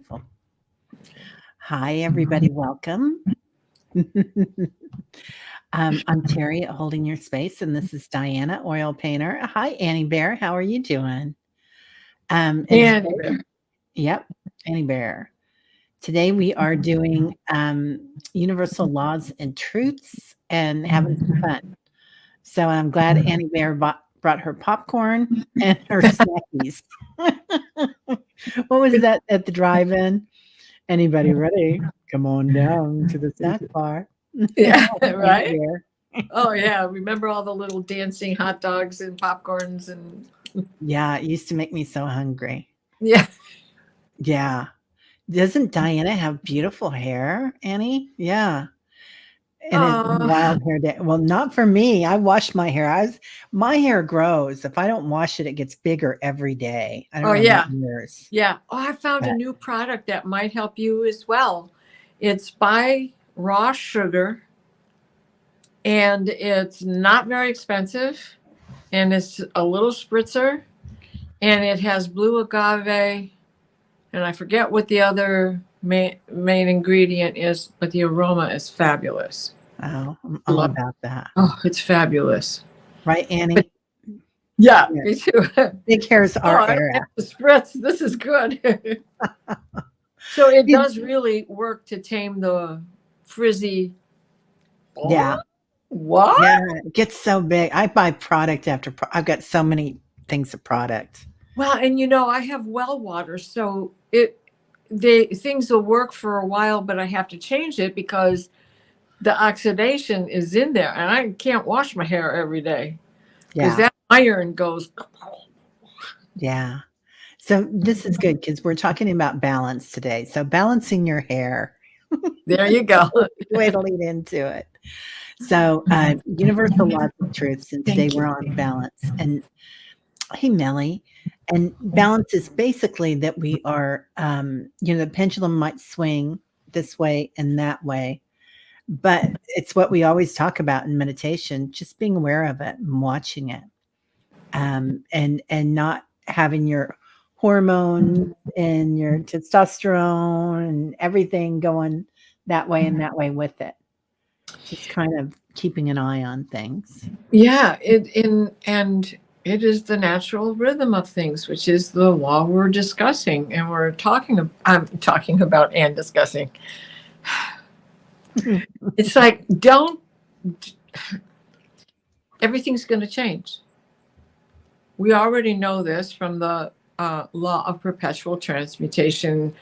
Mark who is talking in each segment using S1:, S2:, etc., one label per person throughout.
S1: beautiful. Hi, everybody. Welcome. I'm Terry at Holding Your Space, and this is Diana, oil painter. Hi, Annie Bear. How are you doing?
S2: And
S1: Yep, Annie Bear. Today we are doing universal laws and truths and having some fun. So I'm glad Annie Bear brought her popcorn and her snackies. What was that at the drive-in? Anybody ready? Come on down to the snack bar.
S2: yeah,
S1: Annie
S2: right?
S1: Bear.
S2: Oh yeah, remember all the little dancing hot dogs and popcorns and
S1: Yeah, it used to make me so hungry.
S2: yeah.
S1: Yeah. Doesn't Diana have beautiful hair, Annie? Yeah. And it's
S2: Oh,
S1: wild hair day. Well, not for me. I wash my hair. My hair grows. If I don't wash it, it gets bigger every day. I don't
S2: oh
S1: know about
S2: yeah.
S1: yours.
S2: Yeah. Oh, I found a
S1: But
S2: new product that might help you as well. It's by raw sugar and it's not very expensive and it's a little spritzer and it has blue agave and I forget what the other main ingredient is, but the aroma is fabulous.
S1: oh, I'm all about that.
S2: Oh, it's fabulous.
S1: Right, Annie?
S2: Yeah,
S1: Yeah.
S2: me too.
S1: Big hair's
S2: Oh,
S1: our
S2: I don't have
S1: era.
S2: to spritz. This is good. So it
S1: You-
S2: does really work to tame the frizzy.
S1: Yeah.
S2: What?
S1: Yeah. It gets so big. I buy product after I've got so many things of product.
S2: Well, and I have well water, so things will work for a while, but I have to change it because the oxidation is in there, and I can't wash my hair every day because
S1: Yeah.
S2: that iron goes.
S1: Yeah. So this is good because we're talking about balance today. So balancing your hair.
S2: There you go.
S1: Way to lead into it. So universal laws of truths, and today
S2: Thank
S1: we're
S2: you.
S1: on balance. And hey, Melly, and balance is basically that we are, the pendulum might swing this way and that way, but it's what we always talk about in meditation, just being aware of it and watching it, and not having your hormones and your testosterone and everything going that way and that way with it. Just kind of keeping an eye on things.
S2: Yeah, and it is the natural rhythm of things, which is the law we're discussing, and I'm talking about and discussing. It's like everything's going to change. We already know this from the law of perpetual transmutation,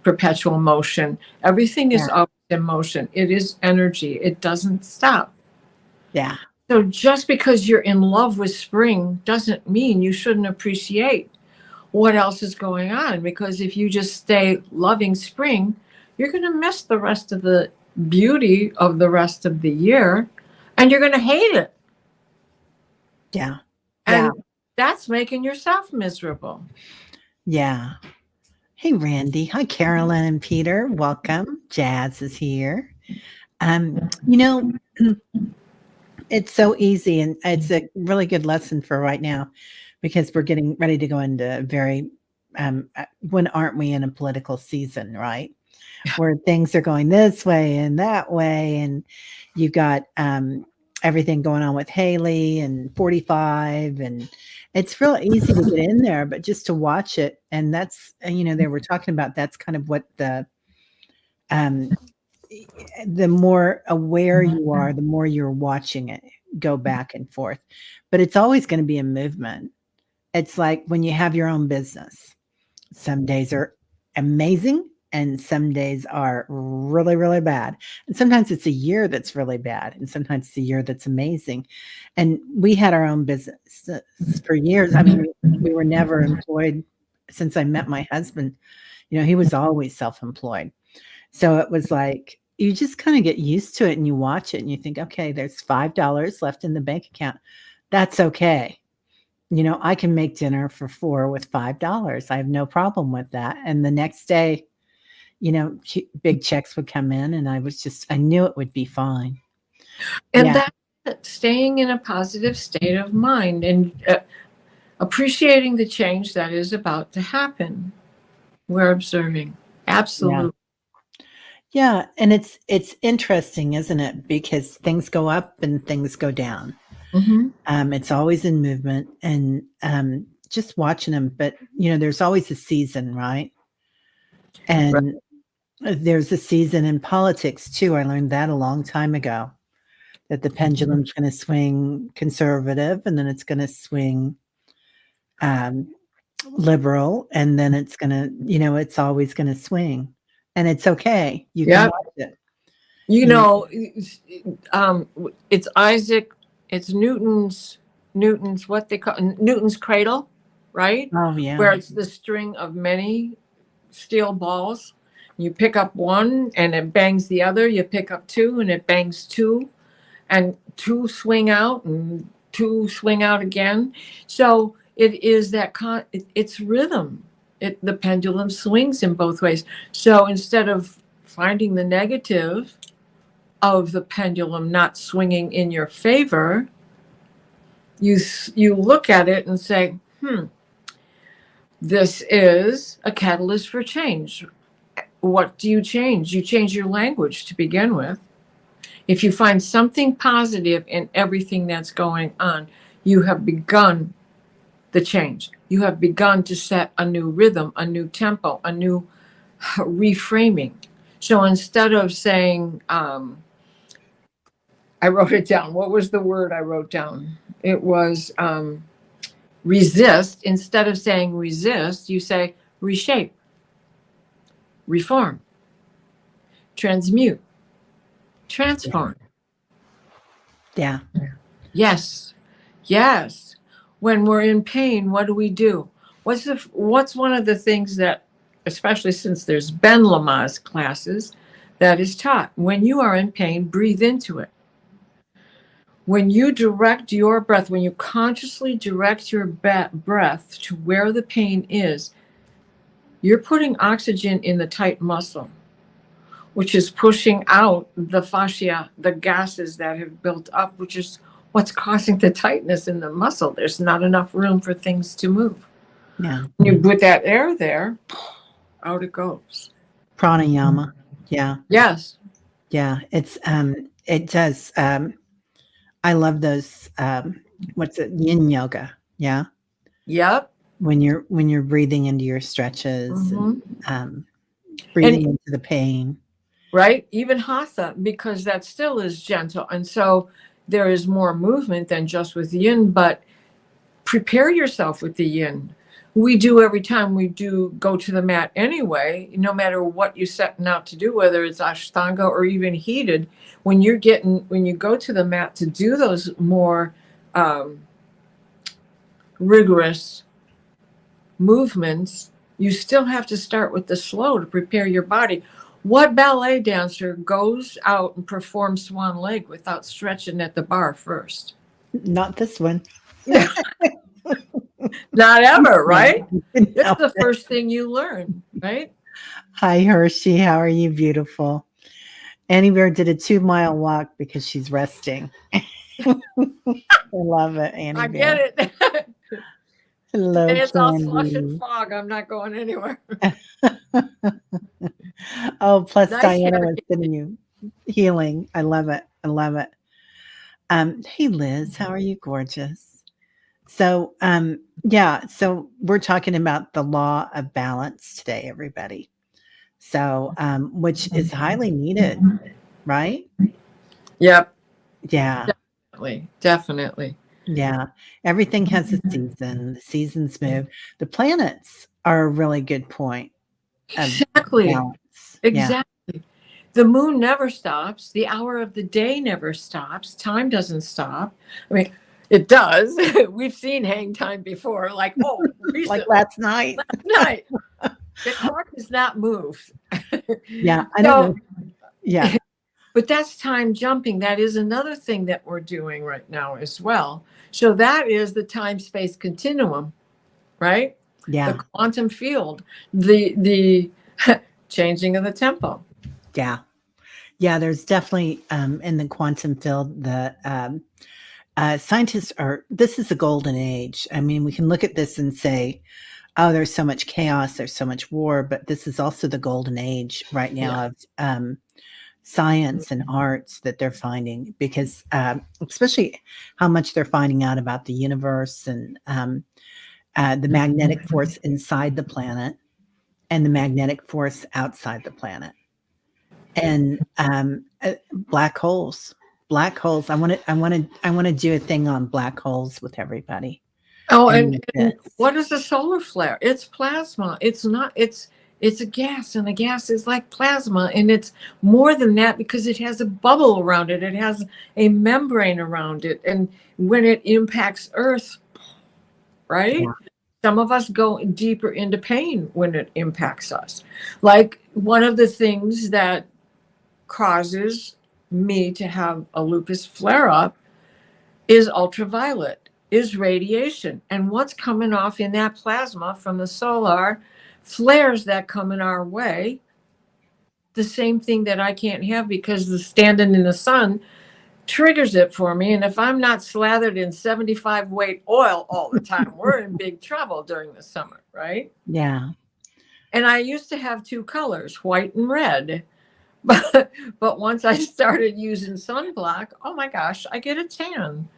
S2: perpetual motion. Everything is
S1: Yeah.
S2: always in motion. It is energy. It doesn't stop.
S1: Yeah.
S2: So just because you're in love with spring doesn't mean you shouldn't appreciate what else is going on. Because if you just stay loving spring, you're going to miss the rest of the beauty of the rest of the year and you're going to hate it.
S1: Yeah.
S2: And that's making yourself miserable.
S1: Yeah. Hey, Randy. Hi, Carolyn and Peter. Welcome. Jazz is here. You know, it's so easy, and it's a really good lesson for right now because we're getting ready to go into when aren't we in a political season, right? Where things are going this way and that way, and you've got everything going on with Haley and 45, and it's real easy to get in there, but just to watch it, and that's they were talking about that's kind of what um, the more aware you are, the more you're watching it go back and forth. But it's always going to be a movement. It's like when you have your own business. Some days are amazing and some days are really, really bad. And sometimes it's a year that's really bad and sometimes it's a year that's amazing. And we had our own business for years. I mean, we were never employed since I met my husband. He was always self-employed. So it was like you just kind of get used to it and you watch it and you think, okay, there's $5 left in the bank account. That's okay. I can make dinner for 4 with $5. I have no problem with that. And the next day, big checks would come in and I knew it would be fine.
S2: And that's staying in a positive state of mind and appreciating the change that is about to happen. We're observing.
S1: Yeah.
S2: Absolutely.
S1: Yeah, and it's interesting, isn't it? Because things go up and things go down.
S2: Hmm.
S1: It's always in movement, and just watching them. But there's always a season, right?
S2: Right.
S1: And there's a season in politics too. I learned that a long time ago that the pendulum's going to swing conservative, and then it's going to swing um, liberal, and then it's going to, it's always going to swing, and it's okay. You can
S2: Yep.
S1: watch it.
S2: You
S1: You,
S2: know, it's Isaac, it's Newton's what they call Newton's cradle, right?
S1: oh yeah,
S2: Where it's the string of many steel balls. You pick up one and it bangs the other. You pick up two and it bangs two, and two swing out and two swing out again. So it is that it's rhythm. The pendulum swings in both ways. So instead of finding the negative of the pendulum not swinging in your favor, you look at it and say, this is a catalyst for change. What do you change? You change your language to begin with. If you find something positive in everything that's going on, you have begun the change. You have begun to set a new rhythm, a new tempo, a new reframing. So instead of saying, I wrote it down. What was the word I wrote down? It was resist. Instead of saying resist, you say reshape, reform, transmute, transform.
S1: yeah,
S2: Yes. Yes. When we're in pain, what do? What's one of the things that, especially since there's Ben Lama's classes, that is taught? When you are in pain, breathe into it. When you direct your breath, when you consciously direct your breath to where the pain is, you're putting oxygen in the tight muscle, which is pushing out the fascia, the gases that have built up, which is what's causing the tightness in the muscle. There's not enough room for things to move.
S1: yeah.
S2: When you put that air there, out it goes.
S1: Pranayama. Yeah,
S2: Yes.
S1: yeah. It does. I love those. What's it? Yin yoga. Yeah,
S2: Yep.
S1: when you're breathing into your stretches and
S2: Hmm.
S1: um,
S2: And
S1: breathing into the pain.
S2: right, even hatha, because that still is gentle. And so there is more movement than just with yin, but prepare yourself with the yin. We do every time we do go to the mat anyway, no matter what you're setting out to do, whether it's ashtanga or even heated, when you go to the mat to do those more um, rigorous movements, you still have to start with the slow to prepare your body. What ballet dancer goes out and performs swan lake without stretching at the bar first?
S1: Not this one.
S2: Not ever, right? It's
S1: No.
S2: the first thing you learn, right?
S1: Hi, Hershey. How are you? Beautiful. Annie Bear did a 2-mile walk because she's resting. I love it, Annie
S2: I
S1: Bear.
S2: get it.
S1: Hello,
S2: Today it's all slush and
S1: Candy.
S2: fog. I'm not going anywhere.
S1: Oh, plus
S2: Nice
S1: Diana
S2: hair.
S1: was sending you healing. I love it. I love it. Hey Liz, how are you? Gorgeous. So, yeah, so we're talking about the law of balance today, everybody. So, which is highly needed, right?
S2: Yep,
S1: Yeah,
S2: definitely, definitely.
S1: yeah. Everything has a season. The seasons move. The planets are a really good point of
S2: Exactly,
S1: balance. Yeah,
S2: exactly. The moon never stops. The hour of the day never stops. Time doesn't stop. I mean, it does. We've seen hang time before, like, oh,
S1: like
S2: recently,
S1: last night.
S2: last night. The clock has not moved.
S1: Yeah, I don't
S2: So,
S1: know. Yeah,
S2: but that's time jumping. That is another thing that we're doing right now as well. So that is the time space continuum, right? The
S1: yeah,
S2: quantum field, the changing of the tempo.
S1: yeah. Yeah, there's definitely in the quantum field, the scientists are, this is a golden age. I mean, we can look at this and say, oh, there's so much chaos, there's so much war, but this is also the golden age right
S2: Yeah.
S1: now of science and arts that they're finding, because especially how much they're finding out about the universe and the magnetic force inside the planet and the magnetic force outside the planet, and black holes. Black holes. I want to do a thing on black holes with everybody.
S2: Oh,
S1: And
S2: and
S1: this,
S2: what is a solar flare? It's plasma. It's not. It's a gas, and a gas is like plasma, and it's more than that because it has a bubble around it. It has a membrane around it, and when it impacts Earth, right?
S1: yeah,
S2: Some of us go deeper into pain when it impacts us. Like one of the things that causes me to have a lupus flare up is ultraviolet, is radiation. And what's coming off in that plasma from the solar flares that come in our way, the same thing that I can't have because the standing in the sun triggers it for me. And if I'm not slathered in 75 weight oil all the time, we're in big trouble during the summer, right?
S1: yeah.
S2: And I used to have two colors, white and red. But once I started using sunblock, oh my gosh, I get a tan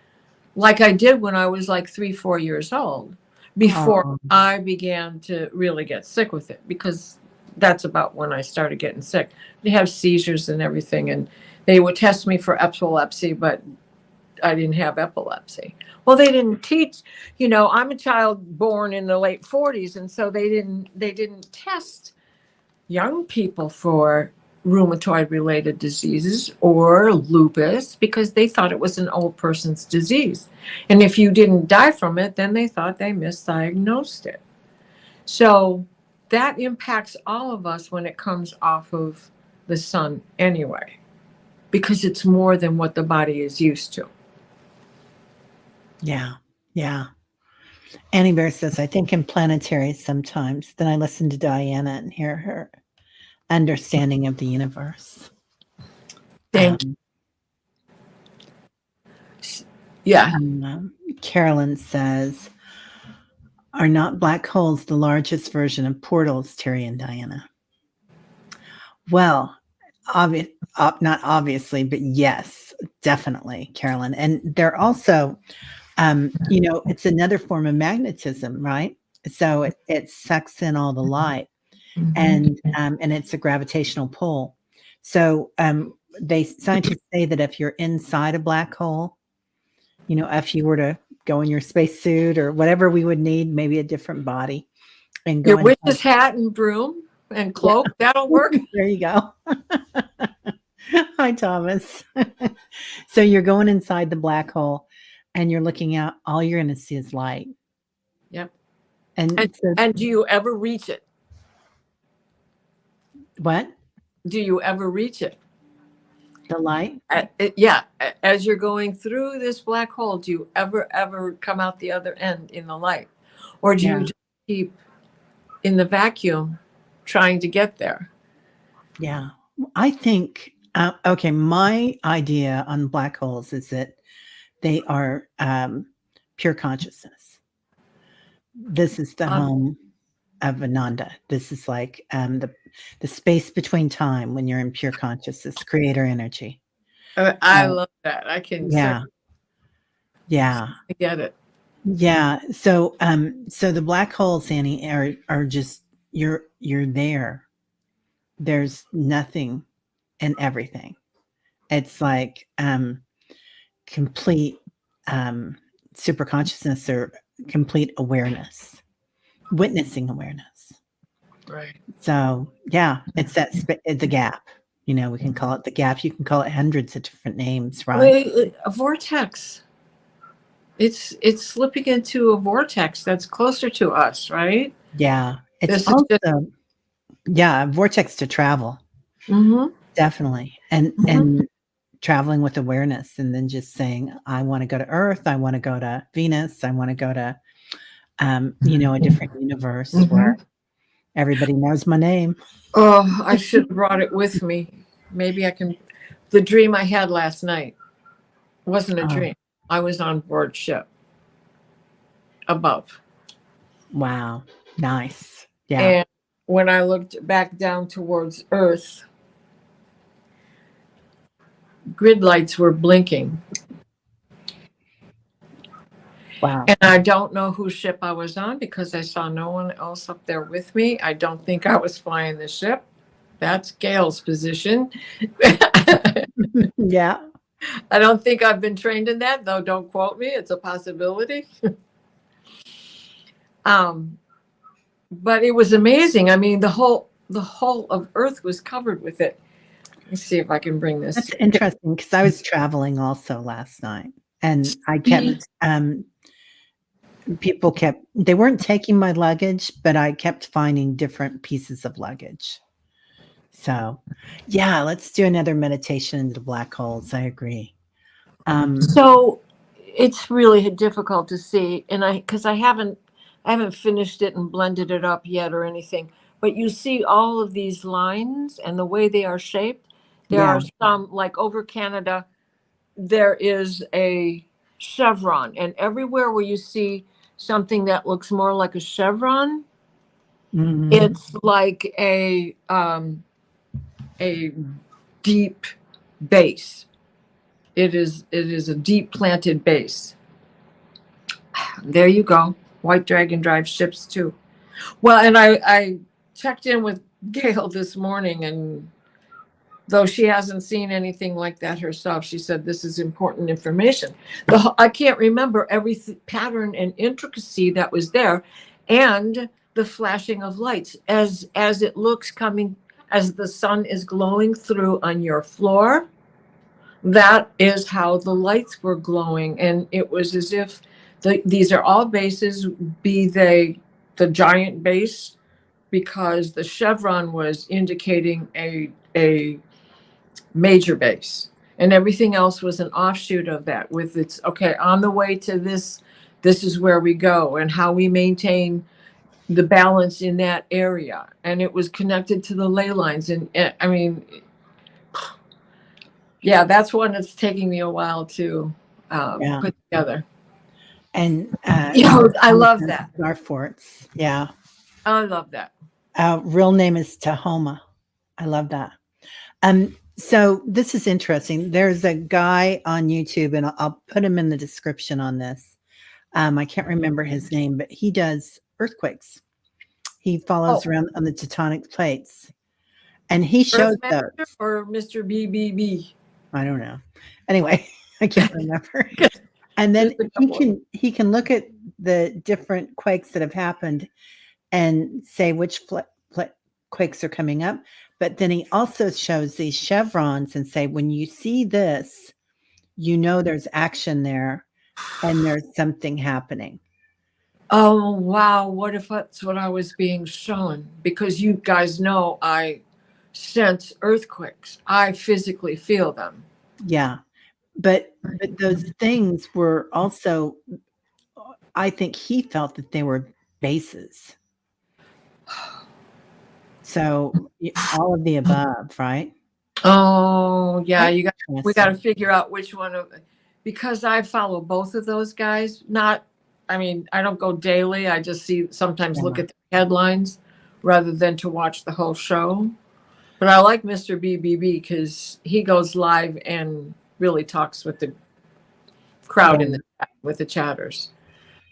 S2: like I did when I was like 3, 4 years old before
S1: Oh,
S2: I began to really get sick with it, because that's about when I started getting sick. They have seizures and everything, and they would test me for epilepsy, but I didn't have epilepsy. Well, they didn't teach, I'm a child born in the late 40s, and so they didn't test young people for rheumatoid related diseases or lupus because they thought it was an old person's disease. And if you didn't die from it, then they thought they misdiagnosed it. So that impacts all of us when it comes off of the sun anyway, because it's more than what the body is used to.
S1: yeah, yeah. Annie Bear says, I think in planetary sometimes. Then I listen to Diana and hear her understanding of the universe.
S2: Thank
S1: Um,
S2: you. Yeah.
S1: Carolyn says, are not black holes the largest version of portals, Terry and Diana? Well, not obviously, but yes, definitely, Carolyn. And they're also, it's another form of magnetism, right? So it sucks in all the light,
S2: Mhm.
S1: and it's a gravitational pull. So scientists say that if you're inside a black hole, if you were to go in your spacesuit or whatever we would need, maybe a different body, and
S2: Your
S1: go inside.
S2: witch's hat and broom and
S1: Yeah,
S2: cloak, that'll work.
S1: there you go. Hi, Thomas. So you're going inside the black hole, and you're looking out. All you're going to see is light.
S2: Yep. And
S1: And so,
S2: and do you ever reach it?
S1: what?
S2: Do you ever reach it?
S1: The light?
S2: Yeah, as you're going through this black hole, do you ever come out the other end in the light, or do you
S1: Yeah,
S2: just keep in the vacuum trying to get there?
S1: yeah. I think. Okay, my idea on black holes is that they are pure consciousness. This is the
S2: Um,
S1: home of Ananda. This is like the space between time when you're in pure consciousness, creator energy.
S2: I
S1: Uh,
S2: love that. I can
S1: yeah,
S2: certainly
S1: yeah,
S2: get it.
S1: yeah. So the black holes, Annie, are just you're there. There's nothing and everything. It's like complete super consciousness or complete awareness, witnessing awareness.
S2: Right.
S1: So yeah, it's the gap. We can call it the gap. You can call it hundreds of different names, right?
S2: A vortex. It's slipping into a vortex that's closer to us, right?
S1: Yeah, it's
S2: This is just.
S1: also yeah, a vortex to travel,
S2: Mm-hmm.
S1: definitely, and
S2: Mm-hmm.
S1: traveling with awareness, and then just saying, I want to go to Earth, I want to go to Venus, I want to go to a different universe where
S2: Mm-hmm.
S1: everybody knows my name.
S2: Oh, I should have brought it with me. Maybe I can. The dream I had last night wasn't a
S1: Oh,
S2: dream. I was on board ship above.
S1: wow. Nice. Yeah.
S2: And when I looked back down towards Earth, grid lights were blinking.
S1: Wow.
S2: And I don't know whose ship I was on because I saw no one else up there with me. I don't think I was flying the ship. That's Gail's position.
S1: Yeah.
S2: I don't think I've been trained in that, though. Don't quote me. It's a possibility. But it was amazing. I mean, the whole of Earth was covered with it. Let me see if I can bring this.
S1: That's interesting because I was traveling also last night, and I kept people kept they weren't taking my luggage, but I kept finding different pieces of luggage. So, yeah, let's do another meditation into the black holes. I agree.
S2: So it's really difficult to see, and because I haven't finished it and blended it up yet or anything. But you see all of these lines and the way they are shaped. There
S1: Yeah.
S2: are some, like over Canada, there is a chevron, and everywhere where you see something that looks more like a chevron,
S1: Mhm.
S2: it's like a deep base. It is a deep planted base. There you go. White Dragon drives ships too. Well, and I checked in with Gail this morning, and though she hasn't seen anything like that herself, she said this is important information. I can't remember every pattern and intricacy that was there, and the flashing of lights as it looks coming as the sun is glowing through on your floor. That is how the lights were glowing, and it was as if these are all bases, be they the giant base, because the chevron was indicating a major base, and everything else was an offshoot of that, with its okay on the way to this. This is where we go and how we maintain the balance in that area, and it was connected to the ley lines. And I mean, yeah, that's one that's taking me a while to
S1: Yeah.
S2: put together.
S1: And
S2: I love that.
S1: Star forts. Yeah.
S2: I love that.
S1: Real name is Tahoma. I love that. So this is interesting. There's a guy on YouTube, and I'll put him in the description on this. I can't remember his name, but he does earthquakes. He follows around on the tectonic plates, and he shows those.
S2: Or Mr. BBB.
S1: I don't know. Anyway, I can't remember. And then he can look at the different quakes that have happened and say which quakes are coming up. But then he also shows these chevrons and say, when you see this, you know there's action there and there's something happening.
S2: Oh, wow. What if that's what I was being shown? Because you guys know I sense earthquakes. I physically feel them.
S1: Yeah. But those things were also, I think he felt that they were bases. So all of the above, right?
S2: Oh, yeah. We got to
S1: Interesting.
S2: figure out which one of, because I follow both of those guys. I mean, I don't go daily. I just sometimes look at the headlines rather than to watch the whole show. But I like Mr. BBB because he goes live and really talks with the crowd with the chatters.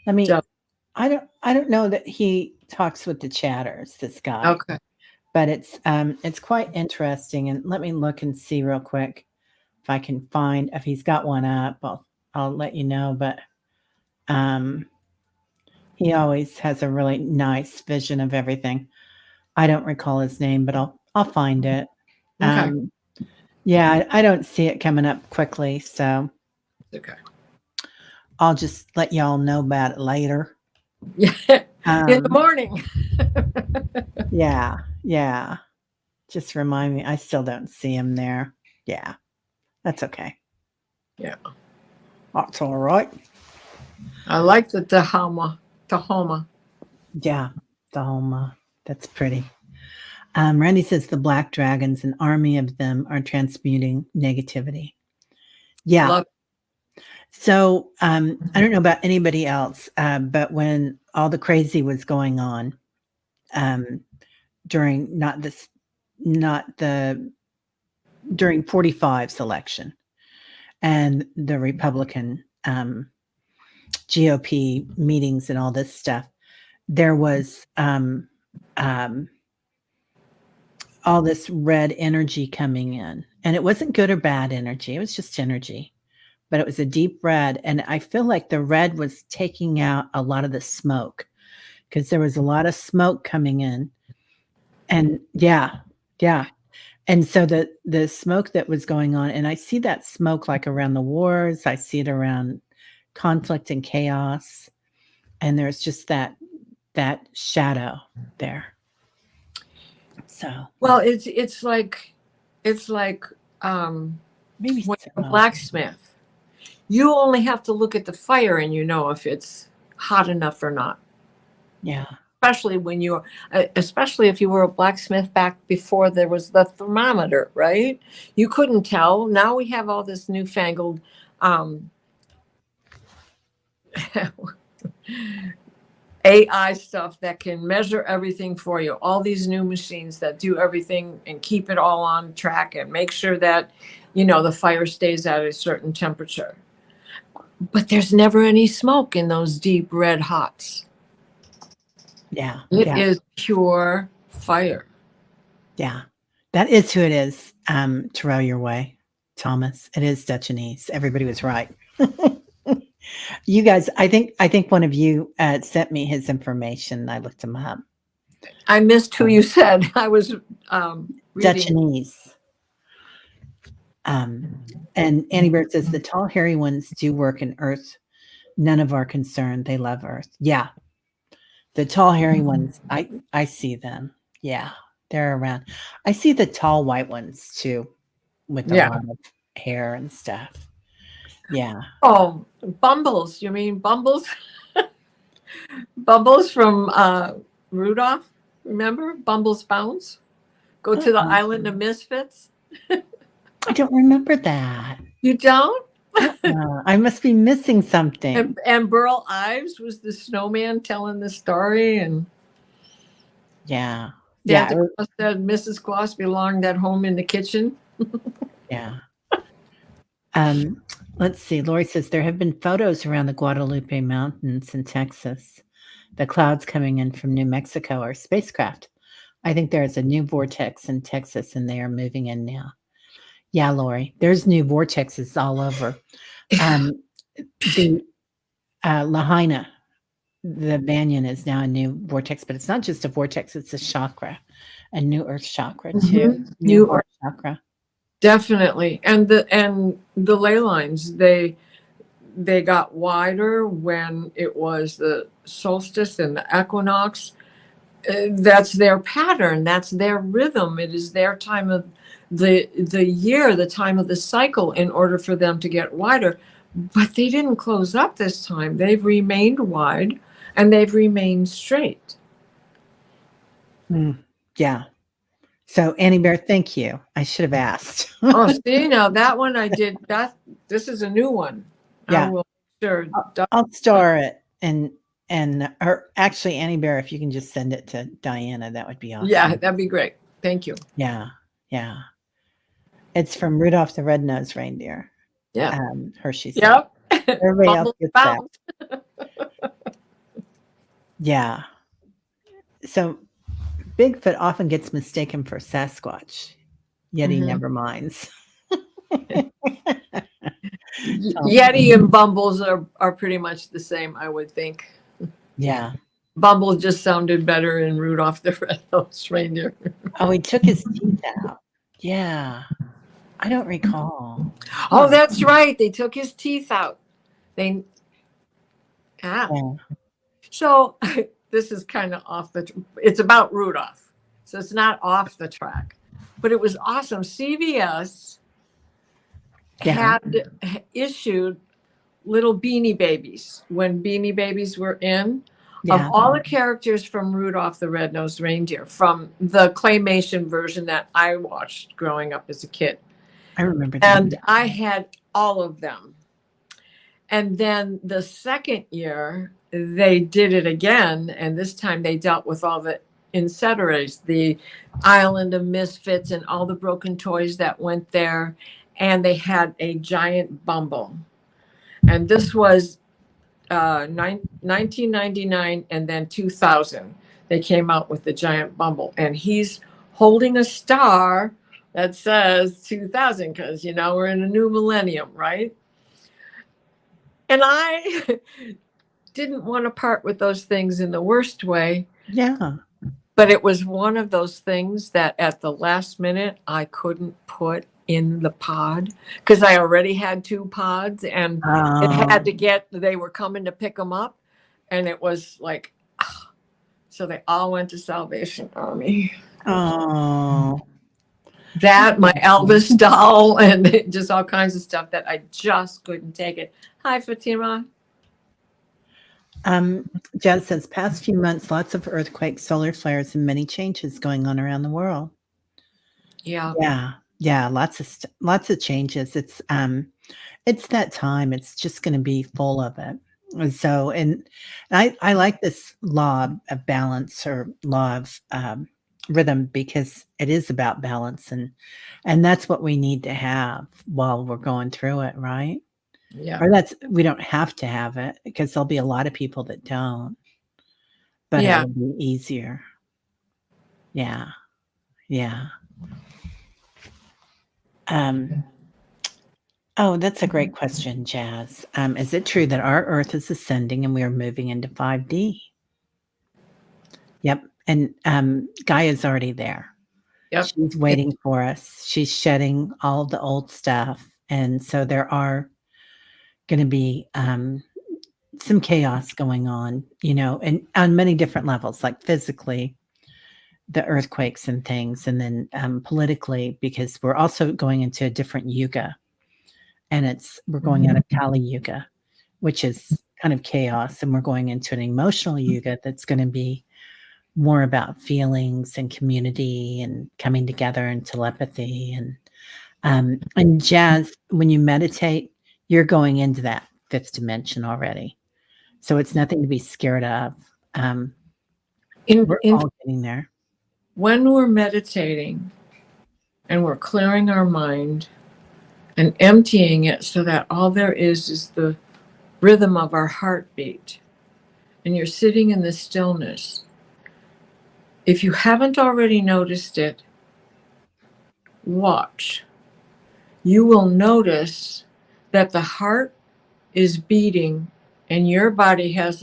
S1: I mean,
S2: So,
S1: I don't know that he talks with the chatters, this guy.
S2: okay.
S1: But it's quite interesting. And let me look and see real quick if I can find, if he's got one up, I'll let you know. But he always has a really nice vision of everything. I don't recall his name, but I'll find it.
S2: Okay.
S1: Yeah, I don't see it coming up quickly, so
S2: Okay.
S1: I'll just let y'all know about it later.
S2: Yeah. In the morning.
S1: Yeah. Just remind me. I still don't see him there. Yeah, that's okay.
S2: Yeah.
S1: That's all right.
S2: I like the Tahoma.
S1: Yeah, Tahoma. That's pretty. Randy says the black dragons, an army of them, are transmuting negativity. Yeah.
S2: Love.
S1: So I don't know about anybody else, but when all the crazy was going on, um, during not the during 45's election and the Republican GOP meetings and all this stuff. There was all this red energy coming in, and it wasn't good or bad energy. It was just energy, but it was a deep red. And I feel like the red was taking out a lot of the smoke because there was a lot of smoke coming in. And yeah, yeah. And so the smoke that was going on, and I see that smoke like around the wars, I see it around conflict and chaos, and there's just that shadow there. So
S2: Well, it's like
S1: maybe
S2: when you're a
S1: so.
S2: blacksmith, you only have to look at the fire and you know if it's hot enough or not.
S1: Yeah.
S2: Especially if you were a blacksmith back before there was the thermometer, right? You couldn't tell. Now we have all this newfangled AI stuff that can measure everything for you. All these new machines that do everything and keep it all on track and make sure that, the fire stays at a certain temperature. But there's never any smoke in those deep red hots.
S1: Yeah.
S2: It
S1: Yeah.
S2: is pure fire.
S1: Yeah. That is who it is, to row your way, Thomas. It is Dutchanese. Everybody was right. You guys, I think one of you sent me his information. I looked him up.
S2: I missed who you said. I was reading.
S1: Dutchanese. And Annie Bird says the tall, hairy ones do work in Earth. None of our concern. They love Earth. Yeah. The tall, hairy ones, I see them. Yeah. They're around. I see the tall white ones too, with a lot of hair and stuff. Yeah.
S2: Oh, Bumbles. You mean Bumbles? Bumbles from Rudolph. Remember Bumbles Bounce? Go to the Island of Misfits.
S1: I don't remember that.
S2: You don't?
S1: I must be missing something.
S2: And Burl Ives was the snowman telling the story, and
S1: yeah,
S2: Santa Claus said Mrs. Claus belonged at home in the kitchen.
S1: Yeah. Let's see. Lori says there have been photos around the Guadalupe Mountains in Texas. The clouds coming in from New Mexico are spacecraft. I think there's a new vortex in Texas, and they are moving in now. Yeah, Lori, there's new vortexes all over. The Lahaina, the banyan, is now a new vortex, but it's not just a vortex; it's a chakra, a new Earth chakra too. New Earth chakra.
S2: Definitely, and the ley lines they got wider when it was the solstice and the equinox. That's their pattern. That's their rhythm. It is their time of the year, the time of the cycle, in order for them to get wider. But they didn't close up this time. They've remained wide and they've remained straight.
S1: Yeah. So Annie Bear, thank you. I should have asked.
S2: Oh, see, now that one I did. This is a new one.
S1: Yeah.
S2: I will sure.
S1: I'll star it and her, actually, Annie Bear, if you can just send it to Diana, that would be awesome.
S2: Yeah, that'd be great. Thank you.
S1: Yeah. Yeah. It's from Rudolph the Red-Nosed Reindeer.
S2: Yeah.
S1: Hershey.
S2: Yep.
S1: Everybody else gets that. Yeah. So Bigfoot often gets mistaken for Sasquatch, yet he never minds.
S2: Yeti and Bumbles are pretty much the same, I would think.
S1: Yeah.
S2: Bumble just sounded better in Rudolph the Red-Nosed Reindeer.
S1: Oh, he took his teeth out. Yeah. I don't recall.
S2: Oh, that's right. They took his teeth out. So this is kind of it's about Rudolph. So it's not off the track, but it was awesome. CBS had issued little Beanie Babies when Beanie Babies were in. Of all the characters from Rudolph the Red-Nosed Reindeer, from the claymation version that I watched growing up as a kid.
S1: I remember that.
S2: And I had all of them. And then the second year, they did it again. And this time they dealt with all the in Ceteris, the island of misfits and all the broken toys that went there. And they had a giant Bumble. And this was 1999 and then 2000. They came out with the giant Bumble. And he's holding a star that says 2000 because, we're in a new millennium, right? And I didn't want to part with those things in the worst way.
S1: Yeah.
S2: But it was one of those things that at the last minute I couldn't put in the pod because I already had 2 pods and it had to they were coming to pick them up. And it was like, so they all went to Salvation Army.
S1: Oh.
S2: That, my Elvis doll, and just all kinds of stuff that I just couldn't take it. Hi, Fatima.
S1: Jazz says, past few months, lots of earthquakes, solar flares, and many changes going on around the world.
S2: Yeah.
S1: Yeah. Lots of changes. It's that time. It's just going to be full of it. And so, and I like this law of balance or law of rhythm because it is about balance, and that's what we need to have while we're going through it, right?
S2: Yeah.
S1: Or we don't have to have it because there'll be a lot of people that don't, but it
S2: Yeah.
S1: will be easier. Yeah. Yeah. Oh, that's a great question, Jazz. Is it true that our Earth is ascending and we are moving into 5D? Yep. And Gaia's already there.
S2: Yep.
S1: She's waiting for us. She's shedding all the old stuff. And so there are going to be some chaos going on, and on many different levels, like physically, the earthquakes and things, and then politically, because we're also going into a different yuga. And we're going out of Kali Yuga, which is kind of chaos, and we're going into an emotional yuga that's going to be more about feelings and community and coming together and telepathy and Jazz. When you meditate, you're going into that 5th dimension already, so it's nothing to be scared of. We're all getting there.
S2: When we're meditating and we're clearing our mind and emptying it so that all there is the rhythm of our heartbeat, and you're sitting in the stillness, if you haven't already noticed it, watch. You will notice that the heart is beating and your body has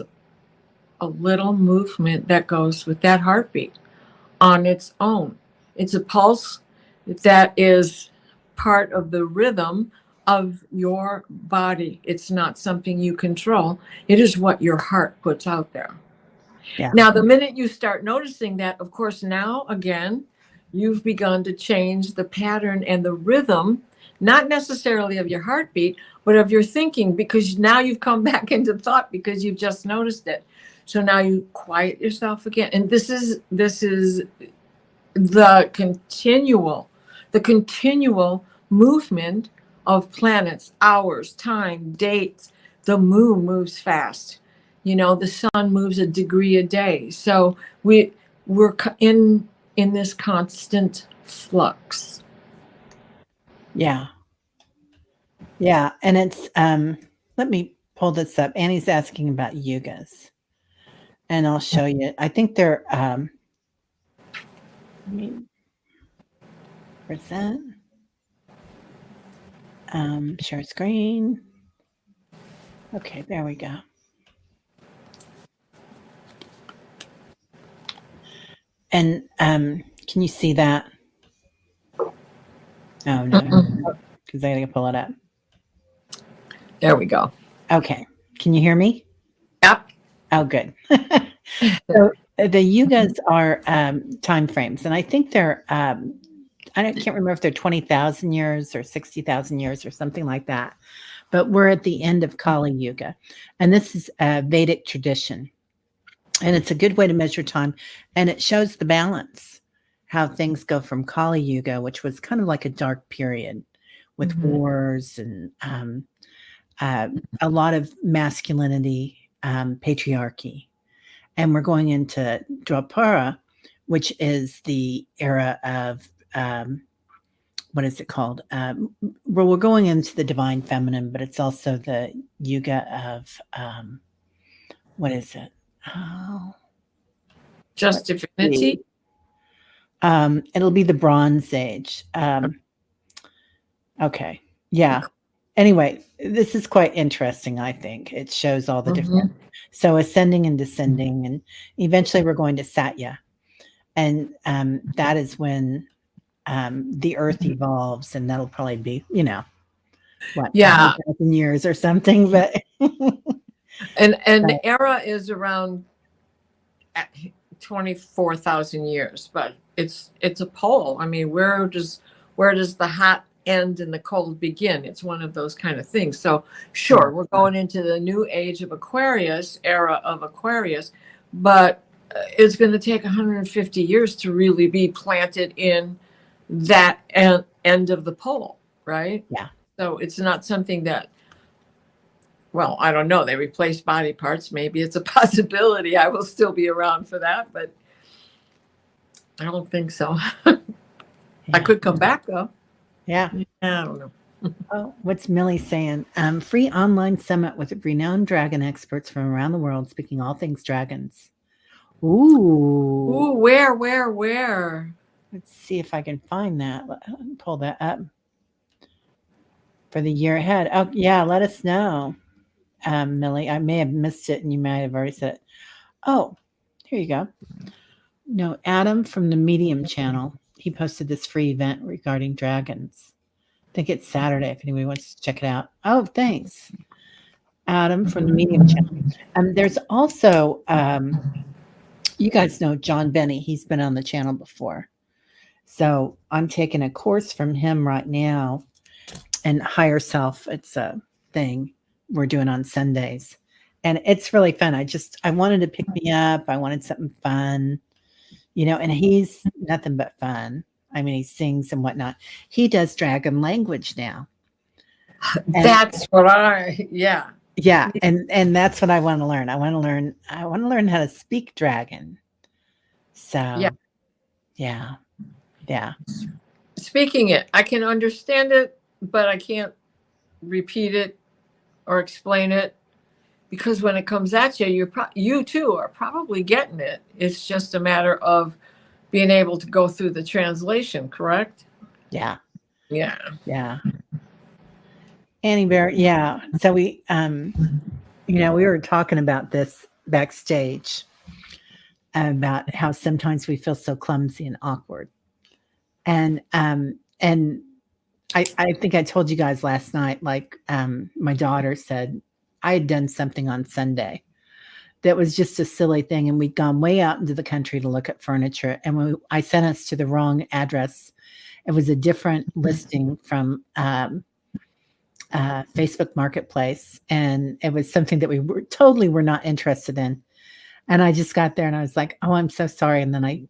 S2: a little movement that goes with that heartbeat on its own. It's a pulse that is part of the rhythm of your body. It's not something you control. It is what your heart puts out there.
S1: Yeah.
S2: Now, the minute you start noticing that, of course, now again, you've begun to change the pattern and the rhythm, not necessarily of your heartbeat, but of your thinking, because now you've come back into thought because you've just noticed it. So now you quiet yourself again. And this is the continual movement of planets, hours, time, dates. The moon moves fast. The sun moves a degree a day. So we're in this constant flux.
S1: Yeah. And it's let me pull this up. Annie's asking about yugas, and I'll show you. I think they're present. Share screen. Okay, there we go. And can you see that? Oh no, because I gotta pull it up.
S2: There we go.
S1: Okay, can you hear me?
S2: Yep.
S1: Oh, good. So the yugas are time frames, and I think they're can't remember if they're 20,000 years or 60,000 years or something like that. But we're at the end of Kali Yuga, and this is a Vedic tradition, and it's a good way to measure time, and it shows the balance, how things go from Kali Yuga, which was kind of like a dark period with wars and a lot of masculinity, patriarchy. And we're going into Dwapara, which is the era of what is it called? Well, we're going into the divine feminine, but it's also the yuga of what is it? Oh,
S2: Just
S1: let's see.
S2: divinity.
S1: It'll be the Bronze Age. Okay, yeah. Anyway, this is quite interesting. I think it shows all the different. So ascending and descending, and eventually we're going to Satya, and that is when the Earth evolves, and that'll probably be what
S2: Yeah.
S1: 100,000 years or something. But
S2: And
S1: so,
S2: the era is around 24,000 years, but it's a pole. I mean, where does the hot end and the cold begin? It's one of those kind of things. So sure, we're going into the new age of Aquarius, era of Aquarius, but it's going to take 150 years to really be planted in that end of the pole, right?
S1: yeah,
S2: So it's not something that, well, I don't know. They replace body parts. Maybe it's a possibility. I will still be around for that, but I don't think so. I could come back though.
S1: yeah.
S2: I don't know.
S1: Oh, what's Millie saying? Free online summit with renowned dragon experts from around the world speaking all things dragons. Ooh.
S2: Ooh, where?
S1: Let's see if I can find that. Pull that up for the year ahead. Oh, yeah, let us know, Millie. I may have missed it and you might have already said it. Oh, here you go. No, Adam from the Medium channel. He posted this free event regarding dragons. I think it's Saturday if anybody wants to check it out. Oh, thanks. Adam from the Medium channel. There's also, you guys know John Benny. He's been on the channel before. So I'm taking a course from him right now, and Higher Self. It's a thing we're doing on Sundays. And it's really fun. I wanted to pick me up. I wanted something fun, and he's nothing but fun. I mean, he sings and whatnot. He does dragon language now.
S2: That's what yeah.
S1: Yeah, and that's what I want to learn. I want to learn how to speak dragon. So yeah.
S2: Speaking it, I can understand it, but I can't repeat it or explain it, because when it comes at you, you too are probably getting it. It's just a matter of being able to go through the translation, correct?
S1: Yeah.
S2: Yeah.
S1: Annie Bear, yeah. So we we were talking about this backstage about how sometimes we feel so clumsy and awkward. And I think I told you guys last night, like my daughter said I had done something on Sunday that was just a silly thing, and we'd gone way out into the country to look at furniture, and I sent us to the wrong address. It was a different listing from Facebook Marketplace, and it was something that we were not interested in. And I just got there and I was like, "Oh, I'm so sorry." And then I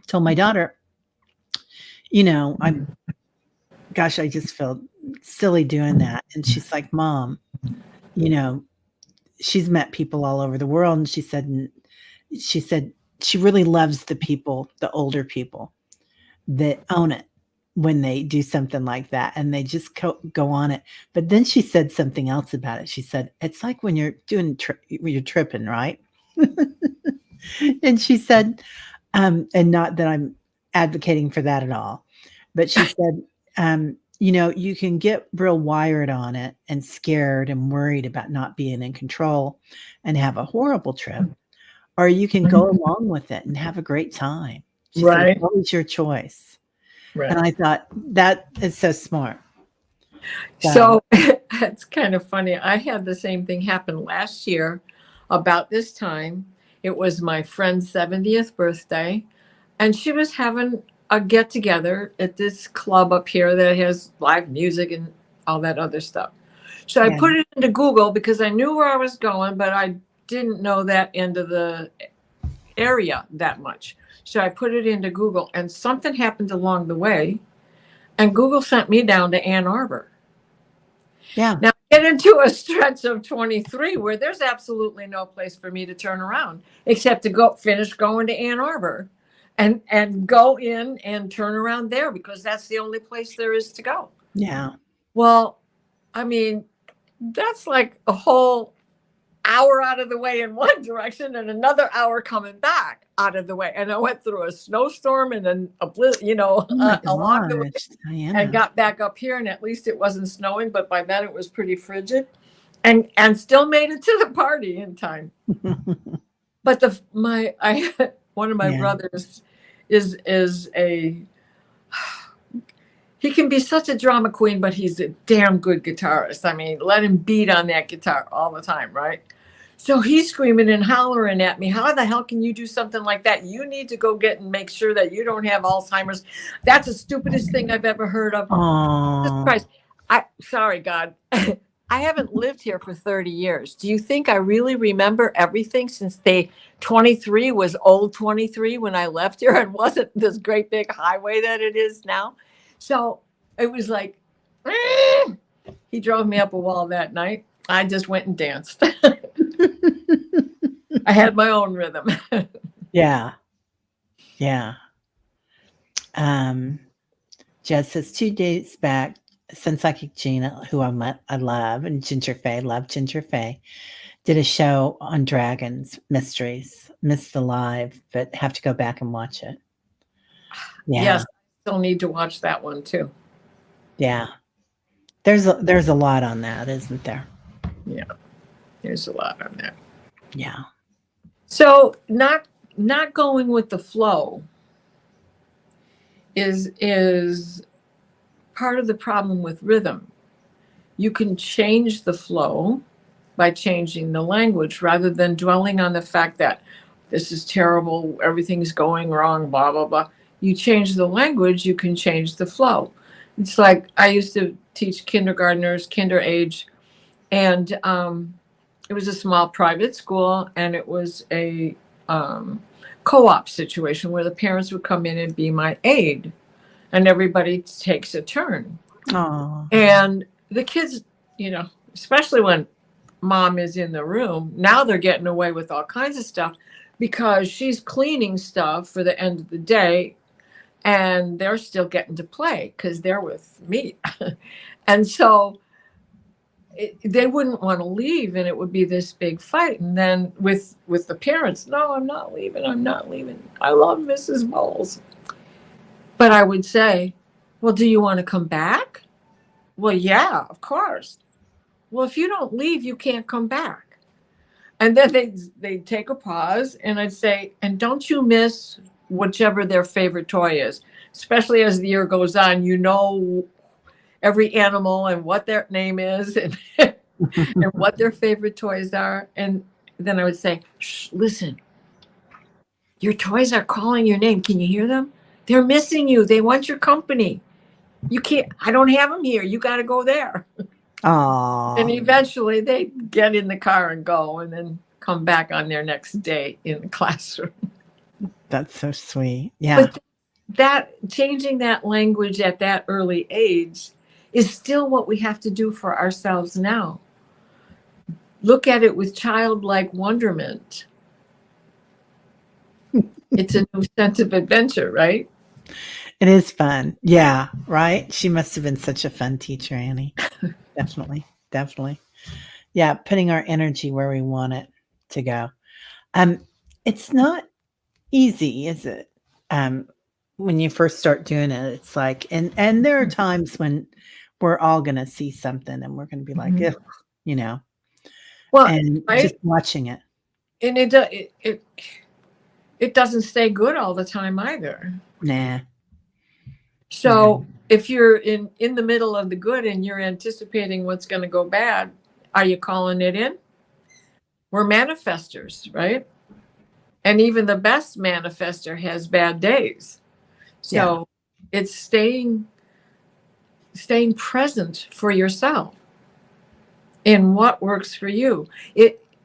S1: told my daughter, I just feel silly doing that. And she's like, "Mom, she's met people all over the world." And she said she really loves the people, the older people that own it when they do something like that, and they just go on it. But then she said something else about it. She said, "It's like when you're when you're tripping, right?" And she said, and not that I'm advocating for that at all, but she said, you can get real wired on it and scared and worried about not being in control and have a horrible trip, or you can go along with it and have a great time. She said, "What was your choice?"
S2: Right.
S1: And I thought that is so smart.
S2: So it's kind of funny. I had the same thing happen last year about this time. It was my friend's 70th birthday, and she was having a get together at this club up here that has live music and all that other stuff. So I put it into Google because I knew where I was going, but I didn't know that end of the area that much. So I put it into Google, and something happened along the way, and Google sent me down to Ann Arbor.
S1: Yeah.
S2: Now I get into a stretch of 23 where there's absolutely no place for me to turn around except to finish going to Ann Arbor. and go in and turn around there because that's the only place there is to go.
S1: Yeah.
S2: Well, I mean, that's like a whole hour out of the way in one direction and another hour coming back out of the way. And I went through a snowstorm and then
S1: Oh my
S2: along the way
S1: gosh,
S2: and
S1: Diana.
S2: got back up here. And at least it wasn't snowing, but by then it was pretty frigid, and still made it to the party in time. But one of my
S1: Yeah.
S2: brothers is a he can be such a drama queen, but he's a damn good guitarist. I mean, let him beat on that guitar all the time, right? So he's screaming and hollering at me. How the hell can you do something like that? You need to go get and make sure that you don't have Alzheimer's. That's the stupidest thing I've ever heard of. Jesus
S1: Oh,
S2: Christ. Sorry, God. I haven't lived here for 30 years. Do you think I really remember everything since 23 was old 23 when I left here and wasn't this great big highway that it is now? So it was like, he drove me up a wall that night. I just went and danced. I had my own rhythm.
S1: yeah. Yeah. Um, Jess says 2 days back, Sun Psychic Gina, who I love, and Ginger Faye, love Ginger Faye, did a show on dragons, mysteries. Missed the live, but have to go back and watch it. Yeah.
S2: Yes, still need to watch that one too.
S1: Yeah. There's a lot on that, isn't there?
S2: Yeah, there's a lot on that.
S1: Yeah.
S2: So not going with the flow is part of the problem with rhythm. You can change the flow by changing the language rather than dwelling on the fact that this is terrible, everything's going wrong, blah, blah, blah. You change the language, you can change the flow. It's like I used to teach kindergartners, kinder age, and it was a small private school, and it was a co-op situation where the parents would come in and be my aide, and everybody takes a turn.
S1: Oh.
S2: And the kids, especially when mom is in the room, now they're getting away with all kinds of stuff because she's cleaning stuff for the end of the day, and they're still getting to play because they're with me. And so they wouldn't want to leave, and it would be this big fight. And then with the parents, no, I'm not leaving. I love Mrs. Bowles. But I would say, well, do you want to come back? Well, yeah, of course. Well, if you don't leave, you can't come back. And then they'd take a pause, and I'd say, and don't you miss whichever their favorite toy is, especially as the year goes on, every animal and what their name is and, and what their favorite toys are. And then I would say, shh, listen, your toys are calling your name. Can you hear them? They're missing you. They want your company. You can't, I don't have them here. You got to go there.
S1: Oh.
S2: And eventually they get in the car and go, and then come back on their next day in the classroom.
S1: That's so sweet. Yeah.
S2: But that changing that language at that early age is still what we have to do for ourselves now. Look at it with childlike wonderment. It's a new sense of adventure, right?
S1: It is fun. Yeah, right? She must have been such a fun teacher, Annie. Definitely. Definitely. Yeah, putting our energy where we want it to go. It's not easy, is it? When you first start doing it, it's like, and there are times when we're all going to see something and we're going to be like, ugh,
S2: Well,
S1: and
S2: right?
S1: just watching it.
S2: And it doesn't stay good all the time either.
S1: Nah.
S2: So if you're in the middle of the good and you're anticipating what's going to go bad, are you calling it in? We're manifestors, right? And even the best manifester has bad days. So it's staying present for yourself in what works for you.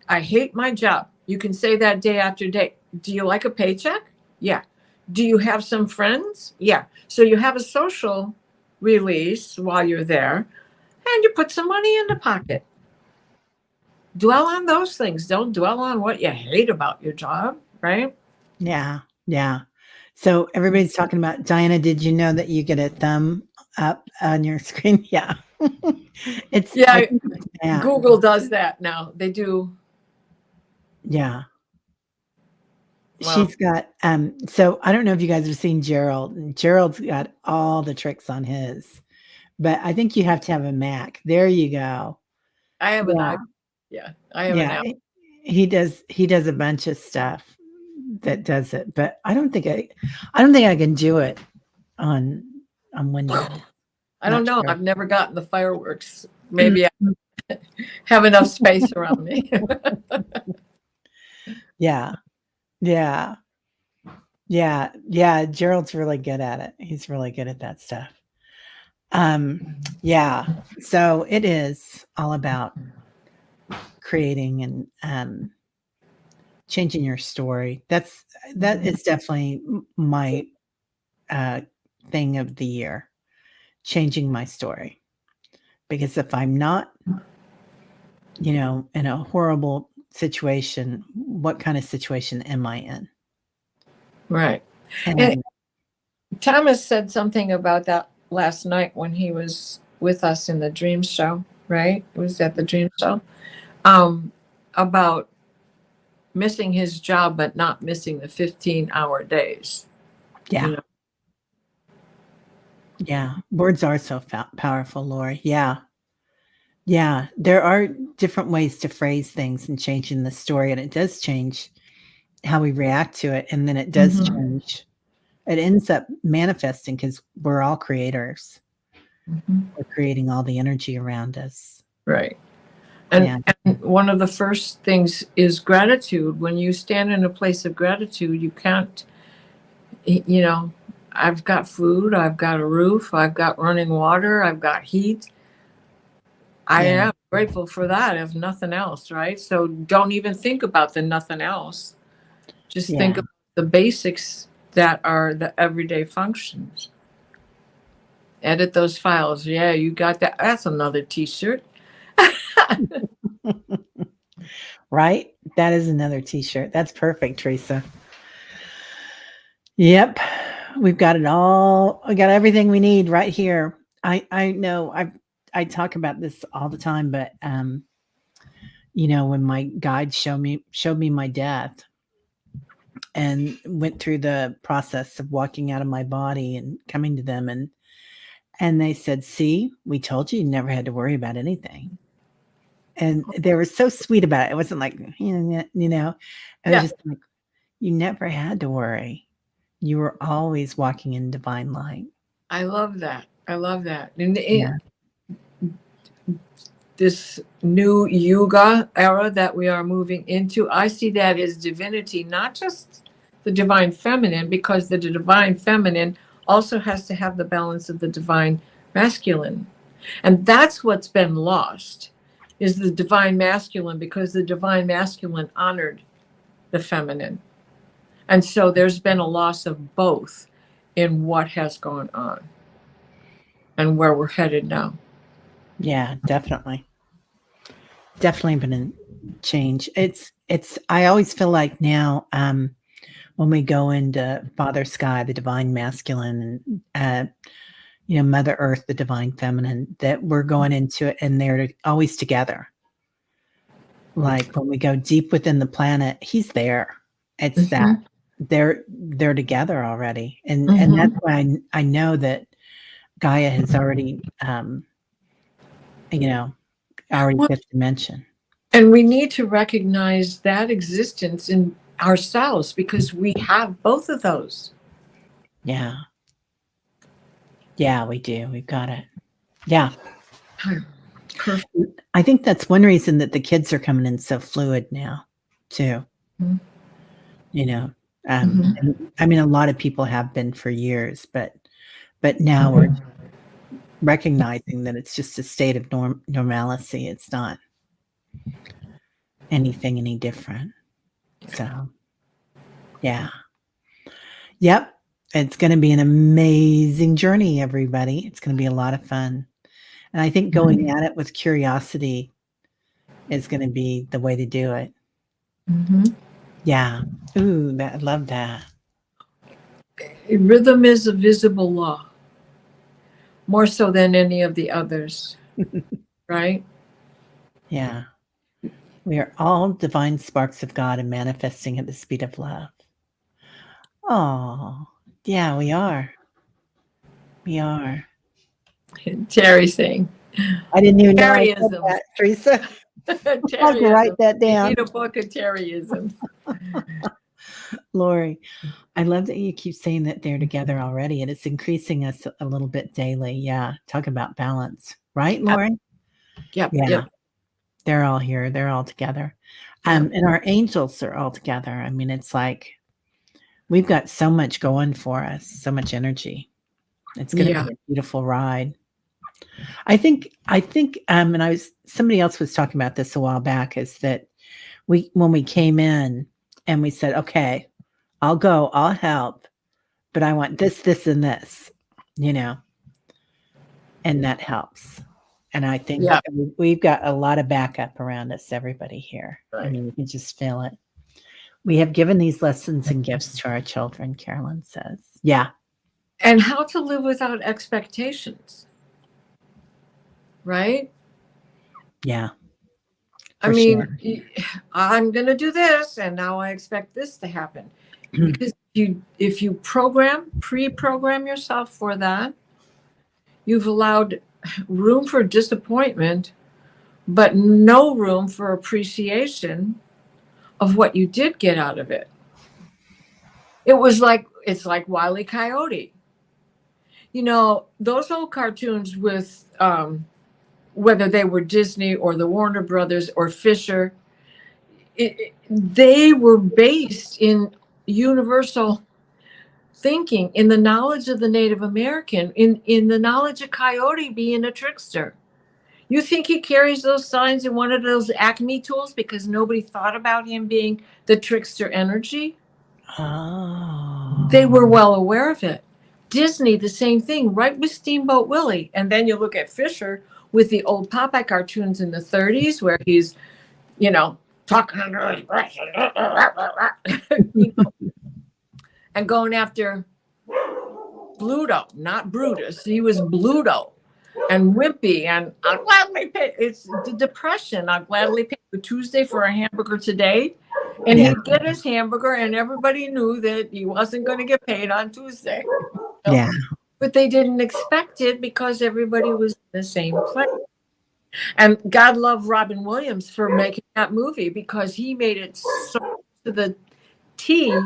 S2: I hate my job. You can say that day after day. Do you like a paycheck? Yeah. Do you have some friends? Yeah. So you have a social release while you're there, and you put some money in the pocket. Dwell on those things. Don't dwell on what you hate about your job, right?
S1: Yeah. Yeah. So everybody's talking about Diana. Did you know that you get a thumb up on your screen? Yeah, it's. I
S2: Yeah,
S1: think it's Matt.
S2: Google does that now. They do.
S1: Yeah,
S2: Well,
S1: she's got. So I don't know if you guys have seen Gerald. Gerald's got all the tricks on his, but I think you have to have a Mac. There you go.
S2: I have an
S1: Yeah,
S2: I. Yeah, I have an
S1: yeah.
S2: app.
S1: He does. He does a bunch of stuff that does it, but I don't think I. I don't think I can do it on Windows.
S2: I don't
S1: Not
S2: know.
S1: sure.
S2: I've never gotten the fireworks. Maybe I have enough space around me.
S1: Yeah. Yeah. Yeah. Gerald's really good at it. He's really good at that stuff. Yeah. So it is all about creating and changing your story. That is definitely my thing of the year, changing my story. Because if I'm not, in a horrible situation, what kind of situation am I in?
S2: Right. And
S1: And
S2: Thomas said something about that last night when he was with us in the dream show, right? It was at the dream show. About missing his job but not missing the 15-hour days.
S1: yeah.
S2: You know?
S1: Yeah, words are so powerful, Lori. Yeah. Yeah, there are different ways to phrase things and changing the story, and it does change how we react to it, and then it does change. It ends up manifesting because we're all creators. We're creating all the energy around us.
S2: Right.
S1: Yeah.
S2: And one of the first things is gratitude. When you stand in a place of gratitude, you can't, I've got food, I've got a roof, I've got running water, I've got heat. I
S1: Yeah.
S2: am grateful for that, if nothing else, right? So don't even think about the nothing else. Just think
S1: Yeah.
S2: of the basics that are the everyday functions. Edit those files. Yeah, you got that. That's another t-shirt.
S1: Right? That is another T-shirt. That's perfect, Teresa. Yep. We've got it all. We got everything we need right here. I know I talk about this all the time, but when my guide showed me my death and went through the process of walking out of my body and coming to them, and they said, "See, we told you never had to worry about anything." And they were so sweet about it. It wasn't like, it was
S2: Yeah,
S1: just like, you never had to worry. You were always walking in divine light.
S2: I love that. I love that. And
S1: Yeah.
S2: this new yuga era that we are moving into, I see that as divinity, not just the divine feminine, because the divine feminine also has to have the balance of the divine masculine. And that's what's been lost, is the divine masculine, because the divine masculine honored the feminine. And so there's been a loss of both in what has gone on and where we're headed now.
S1: Yeah, definitely. Definitely been a change. I always feel like now, when we go into Father Sky, the divine masculine, and Mother Earth, the divine feminine, that we're going into it and they're always together. Like when we go deep within the planet, he's there. It's that they're together already. And that's why I know that Gaia has already already
S2: Well,
S1: fifth dimension.
S2: and we need to recognize that existence in ourselves, because we have both of those.
S1: Yeah. Yeah, we do. We've got it. Yeah.
S2: Perfect.
S1: I think that's one reason that the kids are coming in so fluid now, too.
S2: Mhm.
S1: You know,
S2: Mhm.
S1: and I mean, a lot of people have been for years, but now we're recognizing that it's just a state of normalcy. It's not anything any different. So, yeah. Yep. It's going to be an amazing journey, everybody. It's going to be a lot of fun. And I think going at it with curiosity is going to be the way to do it.
S2: Mhm.
S1: Yeah. Ooh, I love that.
S2: Rhythm is a visible law, more so than any of the others, right?
S1: Yeah. We are all divine sparks of God and manifesting at the speed of love. Oh, yeah, we are. We are.
S2: Terry saying,
S1: I didn't even know I said
S2: Terryisms.
S1: that, Teresa. I'll have to write
S2: Terryisms.
S1: that
S2: You
S1: down.
S2: need a book of Terryisms.
S1: Lori, I love that you keep saying that they're together already, and it's increasing us a little bit daily. Yeah. Talk about balance. Right, Lori?
S2: Yep,
S1: Yeah.
S2: yep,
S1: They're all here. They're all together.
S2: yep.
S1: And our angels are all together. I mean, it's like we've got so much going for us, so much energy. It's going to
S2: Yeah,
S1: be a beautiful ride. And somebody else was talking about this a while back, is that when we came in and we said, okay, I'll go, I'll help, but I want this, and this, you know, and that helps. And I think
S2: yeah.
S1: we've got a lot of backup around us, everybody here. I
S2: Right.
S1: mean, you can just feel it. We have given these lessons and gifts to our children, Carolyn says. Yeah.
S2: And how to live without expectations, right?
S1: Yeah.
S2: I
S1: For
S2: mean,
S1: sure.
S2: I'm going to do this, and now I expect this to happen. Because if you pre-program yourself for that, you've allowed room for disappointment, but no room for appreciation of what you did get out of it. It's like Wile E. Coyote. You know, those old cartoons with whether they were Disney or the Warner Brothers or Fisher, they were based in universal thinking, in the knowledge of the Native American, in the knowledge of Coyote being a trickster. You think he carries those signs in one of those Acme tools because nobody thought about him being the trickster energy?
S1: Oh.
S2: They were well aware of it. Disney, the same thing, right with Steamboat Willie. And then you look at Fisher with the old Popeye cartoons in the 30s where he's, you know, talking under his breath, you know, and going after Bluto, not Brutus. He was Bluto and wimpy, and I'll gladly pay. It's the depression. I'll gladly pay you Tuesday for a hamburger today. And
S1: Yeah.
S2: he'd get his hamburger, and everybody knew that he wasn't going to get paid on Tuesday. You know?
S1: Yeah.
S2: But they didn't expect it because everybody was in the same place. And God love Robin Williams for making that movie because he made it so to the T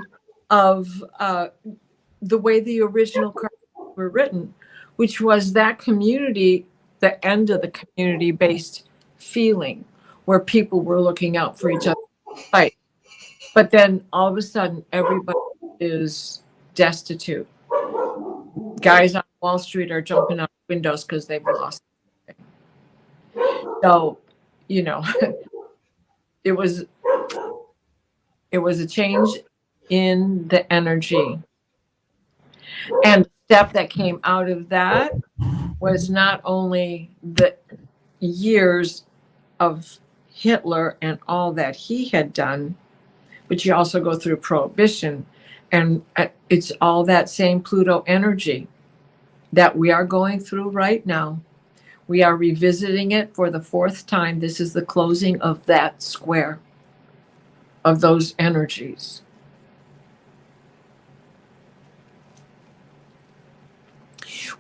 S2: of the way the original cartoons were written, which was that community, the end of the community-based feeling where people were looking out for each other to fight. But then all of a sudden, everybody is destitute. Guys on Wall Street are jumping out windows because they've lost. So, you know, it was a change in the energy. And the step that came out of that was not only the years of Hitler and all that he had done, but you also go through Prohibition. And it's all that same Pluto energy that we are going through right now. We are revisiting it for the 4th time. This is the closing of that square of those energies.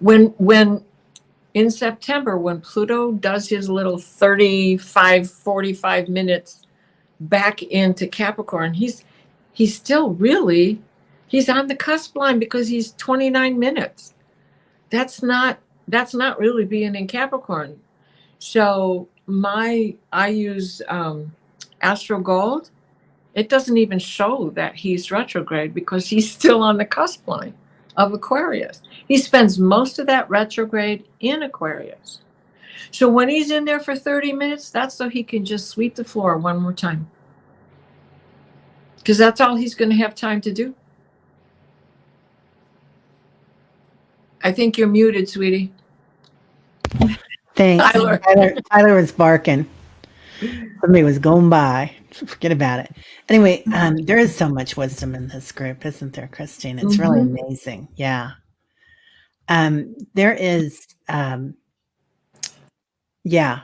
S2: When in September, when Pluto does his little 35, 45 minutes back into Capricorn, he's still really, he's on the cusp line because he's 29 minutes. That's not really being in Capricorn. So I use Astro Gold. It doesn't even show that he's retrograde because he's still on the cusp line of Aquarius. He spends most of that retrograde in Aquarius. So when he's in there for 30 minutes, that's so he can just sweep the floor one more time. Because that's all he's going to have time to do. I think you're muted, sweetie.
S1: Thanks.
S2: Tyler.
S1: Tyler was barking. Somebody was going by. Forget about it. Anyway, there is so much wisdom in this group, isn't there, Christine? It's really
S2: Mm-hmm.
S1: amazing. Yeah. There is, yeah,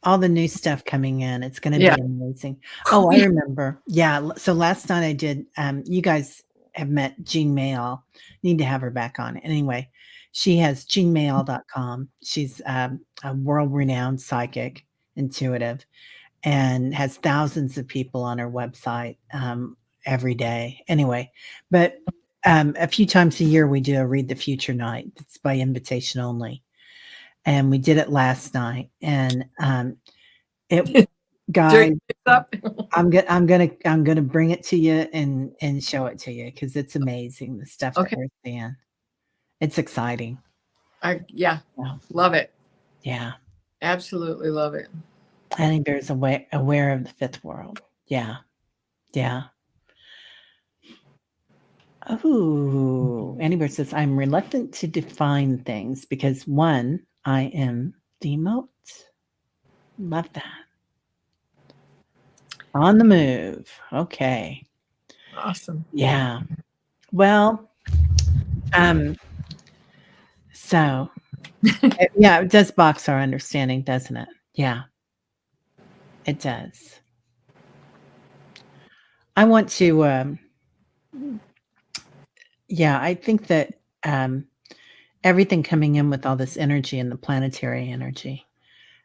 S1: all the new stuff coming in. It's going to
S2: Yeah.
S1: be amazing. Oh, I remember. Yeah. So last night I did, you guys have met Jean Mayall. Need to have her back on. Anyway, she has jeanmayall.com. She's a world renowned psychic, intuitive, and has thousands of people on her website every day. Anyway, but a few times a year we do a Read the Future night. It's by invitation only, and we did it last night. And it,
S2: Drink
S1: guys,
S2: this up.
S1: I'm gonna bring it to you and show it to you because it's amazing the stuff that
S2: Okay.
S1: we're seeing. It's exciting.
S2: Yeah,
S1: Yeah,
S2: love it.
S1: yeah.
S2: Absolutely love it.
S1: Annie Bear's aware of the fifth world. Yeah, yeah. Oh, Annie Bear says, I'm reluctant to define things because one, I am demote. Love that. On the move. Okay.
S2: Awesome.
S1: Yeah. Well, so yeah, it does box our understanding, doesn't it? Yeah, it does. I want to, yeah, I think that everything coming in with all this energy and the planetary energy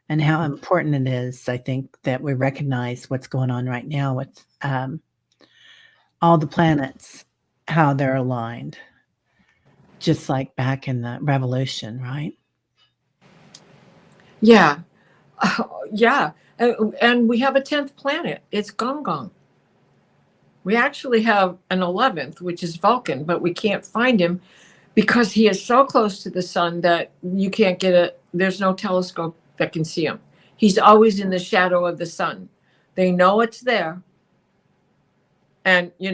S1: and how important it is, I think that we recognize what's going on right now with all the planets, how they're aligned, just like back in the revolution, right?
S2: Yeah. Yeah. And we have a 10th planet. It's Gong Gong. We actually have an 11th, which is Vulcan, but we can't find him because he is so close to the sun that you can't there's no telescope that can see him. He's always in the shadow of the sun. They know it's there. And, I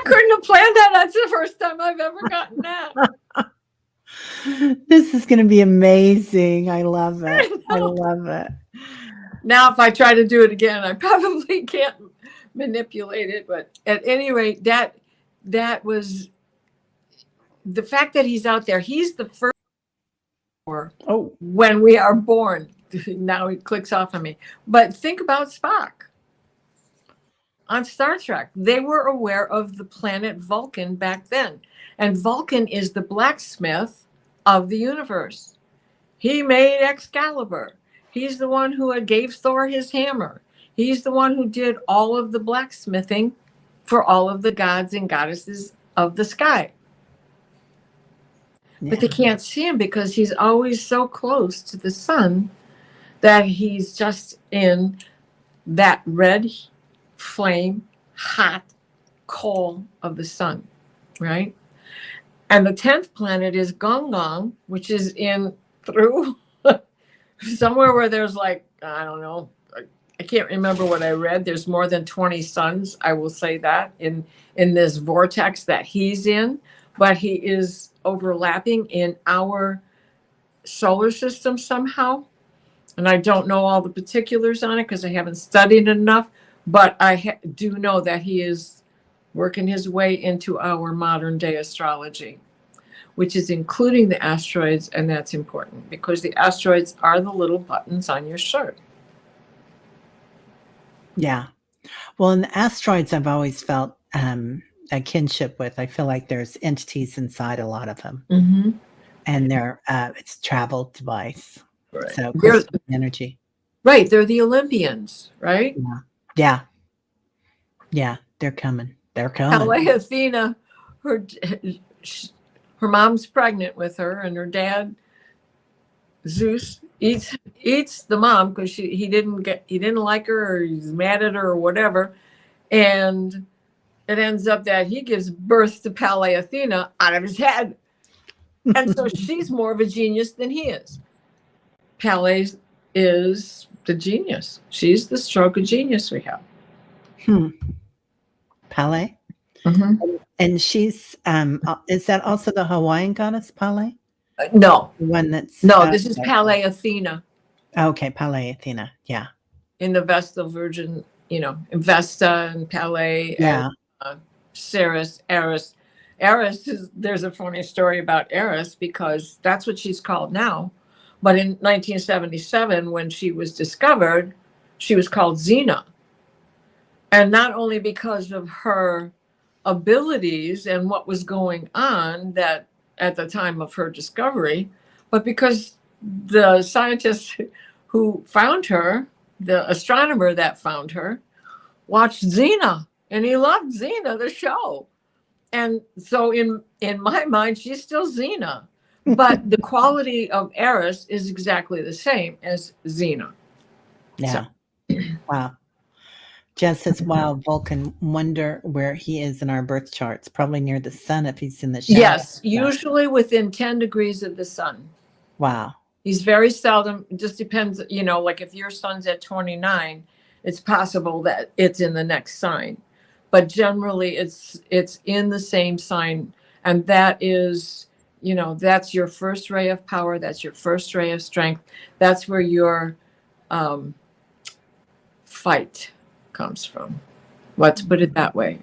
S2: couldn't have planned that. That's the first time I've ever gotten that.
S1: This is going to be amazing. I love it. I love it.
S2: Now, if I try to do it again, I probably can't manipulate it. But at any rate, that was the fact that he's out there. He's the first when we are born. Now he clicks off on me. But think about Spock on Star Trek. They were aware of the planet Vulcan back then. And Vulcan is the blacksmith of the universe. He made Excalibur. He's the one who gave Thor his hammer. He's the one who did all of the blacksmithing for all of the gods and goddesses of the sky. Yeah. But they can't see him because he's always so close to the sun that he's just in that red flame, hot coal of the sun, right? And the 10th planet is Gong Gong, which is in through somewhere where there's like, I don't know, I can't remember what I read. There's more than 20 suns, I will say that, in this vortex that he's in, but he is overlapping in our solar system somehow. And I don't know all the particulars on it because I haven't studied enough, but I do know that he is working his way into our modern day astrology, which is including the asteroids, and that's important because the asteroids are the little buttons on your shirt.
S1: Yeah. Well, in the asteroids, I've always felt a kinship with. I feel like there's entities inside a lot of them.
S2: Mm-hmm.
S1: And it's travel device.
S2: Right.
S1: So energy.
S2: Right. They're the Olympians, right?
S1: Yeah. Yeah. Yeah. They're coming. They're coming.
S2: Palais Athena, her mom's pregnant with her, and her dad, Zeus, eats the mom because he didn't like her, or he's mad at her or whatever. And it ends up that he gives birth to Palais Athena out of his head. And so she's more of a genius than he is. Palais is the genius. She's the stroke of genius we have.
S1: Palais?
S2: Mm-hmm.
S1: And she's, is that also the Hawaiian goddess Palais?
S2: No.
S1: The one that's...
S2: No, this is Palais Athena.
S1: Okay, Palais Athena. Yeah.
S2: in the Vestal Virgin, Vesta and Palais and
S1: Yeah.
S2: uh, Ceres, Eris. Eris is, there's a funny story about Eris because that's what she's called now. But in 1977, when she was discovered, she was called Xena. And not only because of her abilities and what was going on that at the time of her discovery, but because the scientist who found her, the astronomer that found her, watched Xena and he loved Xena, the show. And so in my mind, she's still Xena, but the quality of Eris is exactly the same as Xena. So
S1: Yeah. Wow. Jess says, wow, Vulcan, wonder where he is in our birth charts. Probably near the sun if he's in the shadow.
S2: yes, usually within 10 degrees of the sun.
S1: Wow.
S2: He's very seldom, it just depends, like if your sun's at 29, it's possible that it's in the next sign. But generally it's in the same sign. And that is, that's your first ray of power. That's your first ray of strength. That's where your fight comes from. Let's put it that way.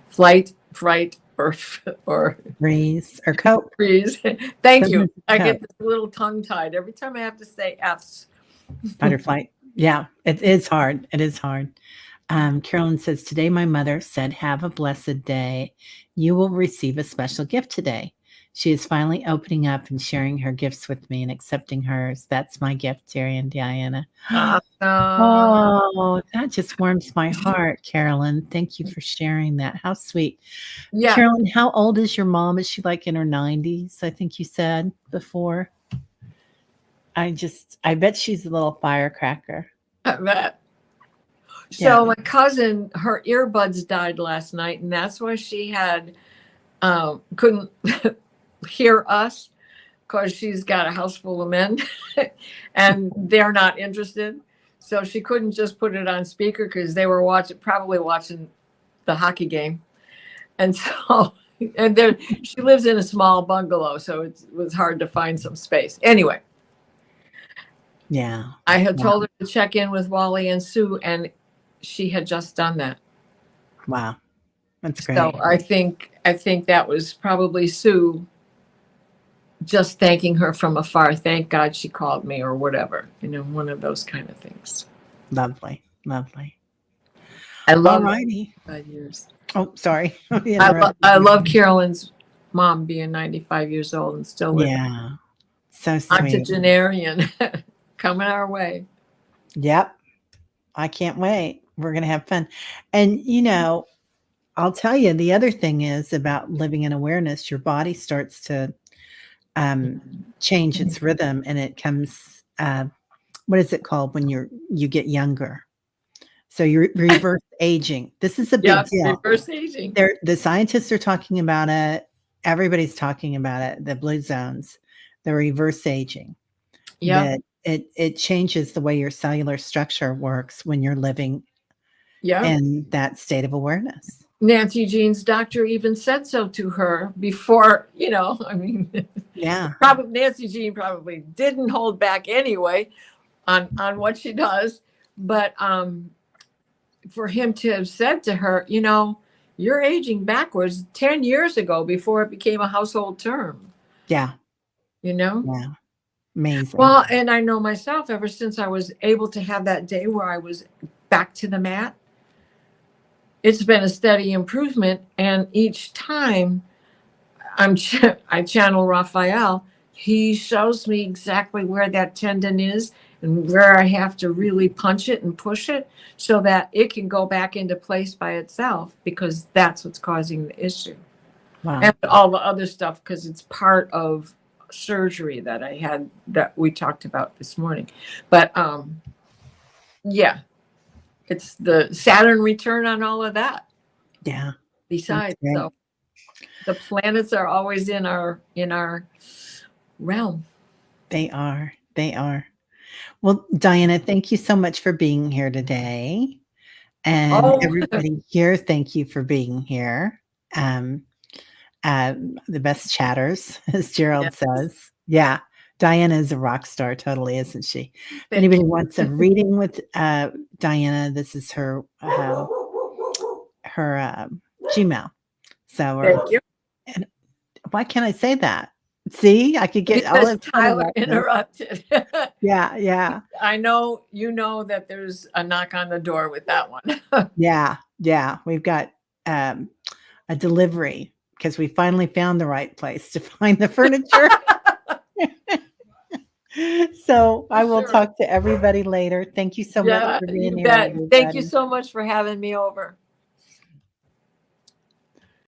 S2: Flight, fright, or
S1: Breeze or cope.
S2: freeze. Thank you.
S1: Sometimes it's
S2: I
S1: cope.
S2: get this little tongue tied every time I have to say F's.
S1: Fight or flight. Yeah. It is hard. It is hard. Carolyn says, today my mother said, have a blessed day. You will receive a special gift today. She is finally opening up and sharing her gifts with me and accepting hers. That's my gift, Terry and Diana.
S2: Awesome.
S1: Oh, that just warms my heart, Carolyn. Thank you for sharing that. How sweet.
S2: Yeah,
S1: Carolyn, how old is your mom? Is she like in her 90s? I think you said before. I bet she's a little firecracker.
S2: I bet.
S1: Yeah.
S2: So my cousin, her earbuds died last night, and that's why she had couldn't hear us because she's got a house full of men, and they're not interested. So she couldn't just put it on speaker because they were probably watching the hockey game, and so and there she lives in a small bungalow, so it was hard to find some space. Anyway,
S1: Yeah.
S2: I had
S1: Wow.
S2: told her to check in with Wally and Sue, and she had just done that.
S1: Wow. That's great.
S2: So I think that was probably Sue just thanking her from afar. Thank God she called me or whatever, one of those kind of things.
S1: Lovely. Lovely.
S2: I love
S1: Alrighty.
S2: 5 years.
S1: Oh, sorry. Interrupted
S2: I
S1: you.
S2: love Carolyn's mom being 95 years old and still living.
S1: Yeah. So sweet.
S2: Octogenarian coming our way.
S1: Yep. I can't wait. We're going to have fun. And, I'll tell you, the other thing is about living in awareness, your body starts to change its rhythm and it comes, what is it called when you get younger? So you reverse aging. This is a big
S2: Yes,
S1: deal.
S2: reverse aging.
S1: The scientists are talking about it. Everybody's talking about it. The blue zones, the reverse aging.
S2: Yeah.
S1: That it changes the way your cellular structure works when you're living
S2: Yeah.
S1: in that state of awareness.
S2: Nancy Jean's doctor even said so to her before,
S1: Yeah.
S2: probably Nancy Jean probably didn't hold back anyway on what she does. But for him to have said to her, you're aging backwards 10 years ago before it became a household term.
S1: Yeah.
S2: Yeah.
S1: Amazing.
S2: Well, and I know myself, ever since I was able to have that day where I was back to the mat, it's been a steady improvement. And each time I channel Raphael, he shows me exactly where that tendon is and where I have to really punch it and push it so that it can go back into place by itself, because that's what's causing the issue.
S1: Wow.
S2: And all the other stuff, because it's part of surgery that I had that we talked about this morning. But yeah, it's the Saturn return on all of that.
S1: Yeah.
S2: Besides, so the planets are always in our realm.
S1: They are. Well, Diana, thank you so much for being here today. And everybody here, thank you for being here. The best chatters, as Gerald says. Yeah. Diana is a rock star, totally, isn't she? If
S2: Thank
S1: anybody
S2: you.
S1: wants a reading with Diana, this is her Gmail. So,
S2: Thank you.
S1: and why can't I say that? See, I could get all
S2: Because
S1: excited
S2: Tyler
S1: about this.
S2: interrupted.
S1: Yeah, yeah,
S2: I know you know that there's a knock on the door with that one.
S1: yeah, yeah. We've got a delivery because we finally found the right place to find the furniture. So I will
S2: Sure.
S1: talk to everybody later. Thank you so much
S2: Yeah,
S1: for
S2: you
S1: being here,
S2: bet. Thank you
S1: everybody.
S2: so much for having me over.